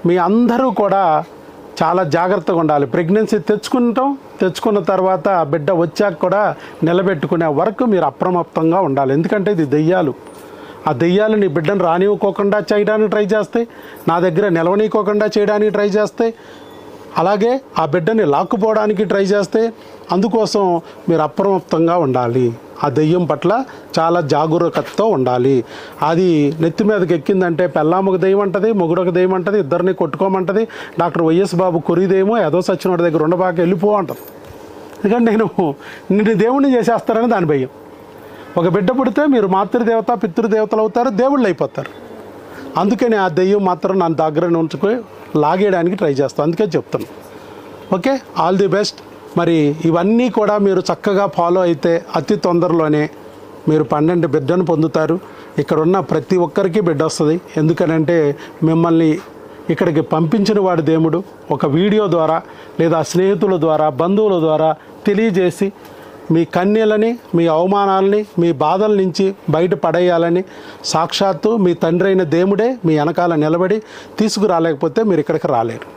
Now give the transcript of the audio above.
మీ అందరూ కూడా చాలా జాగ్రత్తగా ఉండాలి. ప్రెగ్నెన్సీ తెచ్చుకున్న తర్వాత బిడ్డ వచ్చాక కూడా నిలబెట్టుకునే వరకు మీరు అప్రమత్తంగా ఉండాలి. ఎందుకంటే ఇది దెయ్యాలు. ఆ దెయ్యాలు నీ బిడ్డను రానివ్వకోకుండా చేయడానికి ట్రై చేస్తాయి, నా దగ్గర నిలవనీయకోకుండా చేయడానికి ట్రై చేస్తాయి, అలాగే ఆ బిడ్డని లాక్కుపోవడానికి ట్రై చేస్తే. అందుకోసం మీరు అప్రమత్తంగా ఉండాలి. ఆ దెయ్యం పట్ల చాలా జాగరూకతతో ఉండాలి. అది నెత్తి మీదకి ఎక్కిందంటే పెళ్ళాముకు దెయ్యం అంటది, మొగుడొక దెయ్యం అంటది, ఇద్దరిని కొట్టుకోమంటది. డాక్టర్ వైఎస్ బాబు కొరిదేమో ఏదో సచ్చినోడి దగ్గర ఉండబాక వెళ్ళిపో అంటది. ఎందుకంటే నిన్ను దేవుణ్ణి చేసేస్తారని దాని భయం. ఒక బిడ్డ పుడితే మీరు మాతృదేవత పితృదేవతలు అవుతారు, దేవుళ్ళు అయిపోతారు. అందుకని ఆ దెయ్యం మాత్రం నా దగ్గర ఉంచుకొని లాగేయడానికి ట్రై చేస్తాను. అందుకే చెప్తాను. Okay, all the best. మరి ఇవన్నీ కూడా మీరు చక్కగా ఫాలో అయితే అతి తొందరలోనే మీరు 12 బిడ్డను పొందుతారు. ఇక్కడ ఉన్న ప్రతి ఒక్కరికి బిడ్డ వస్తుంది. ఎందుకనంటే మిమ్మల్ని ఇక్కడికి పంపించిన వాడు దేవుడు ఒక వీడియో ద్వారా లేదా స్నేహితుల ద్వారా బంధువుల ద్వారా తెలియజేసి మీ కన్యలని, మీ అవమానాలని, మీ బాధల నుంచి బయట పడేయాలని సాక్షాత్తు మీ తండ్రి అయిన దేవుడే మీ వెనకాల నిలబడి తీసుకురాలేకపోతే మీరు ఇక్కడికి రాలేరు.